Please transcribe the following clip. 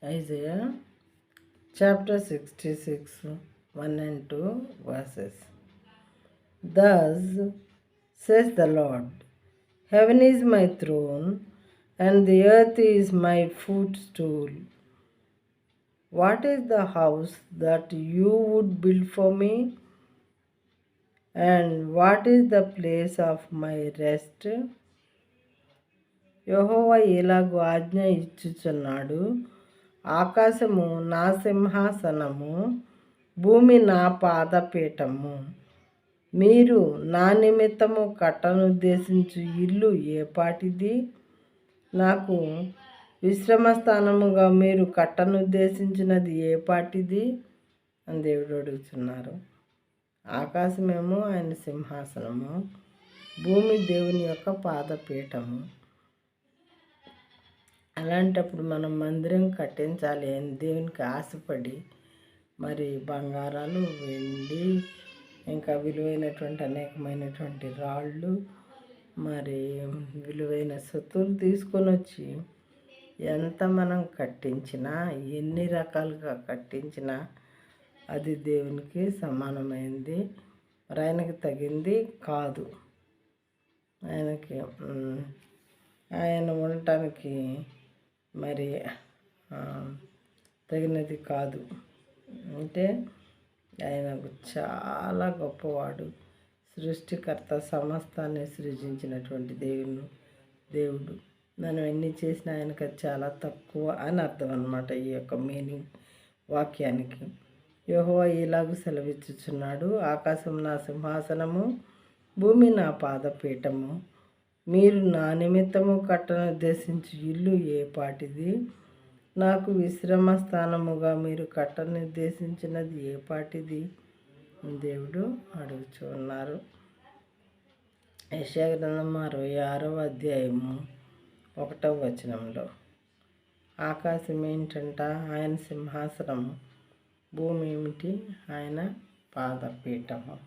Isaiah chapter 66, 1 and 2 verses. Thus says the Lord, Heaven is my throne, and the earth is my footstool. What is the house that you would build for me? And what is the place of my rest? యెహోవా ఇలాగు ఆజ్ఞ ఇచ్చుచున్నాడు, ఆకాశము నా సింహాసనము, భూమి నా పాదపీఠము. మీరు నా నిమిత్తము కట్టనుద్దేశించు ఇల్లు ఏపాటిది? నాకు విశ్రమ స్థానముగా మీరు కట్టనుద్దేశించినది ఏపాటిది అని దేవుడు అడుగుతున్నారు. ఆకాశమేమో ఆయన సింహాసనము, భూమి దేవుని యొక్క పాదపీఠము. అలాంటప్పుడు మనం మందిరం కట్టించాలి అని దేవునికి ఆశపడి మరి బంగారాలు, వెండి, ఇంకా విలువైనటువంటి అనేకమైనటువంటి రాళ్ళు, మరి విలువైన సొత్తులు తీసుకొని వచ్చి ఎంత మనం కట్టించినా, ఎన్ని రకాలుగా కట్టించినా అది దేవునికి సమానమైంది, మరి ఆయనకి తగింది కాదు. ఆయన ఉండటానికి మరి తగినది కాదు. అంటే ఆయనకు చాలా గొప్పవాడు, సృష్టికర్త, సమస్తాన్ని సృజించినటువంటి దేవుడు. మనం ఎన్ని చేసినా ఆయనకు అది చాలా తక్కువ అని అర్థం అన్నమాట ఈ యొక్క మీనింగ్ వాక్యానికి. యెహోవా ఇలాగూ సెలవిచ్చుచున్నాడు, ఆకాశం నా సింహాసనము, భూమి నా పాదపీఠము. మీరు నా నిమిత్తము కట్టనుద్దేశించి ఇల్లు ఏపాటిది? నాకు విశ్రమ స్థానముగా మీరు కట్టనుద్దేశించినది ఏపాటిది? దేవుడు అడుగుచూ ఉన్నారు. యెషయా గ్రంథం 66వ అధ్యాయము 1వ వచనంలో ఆకాశం ఏంటంట? ఆయన సింహాసనము, భూమి ఏమిటి? ఆయన పాదపీఠము.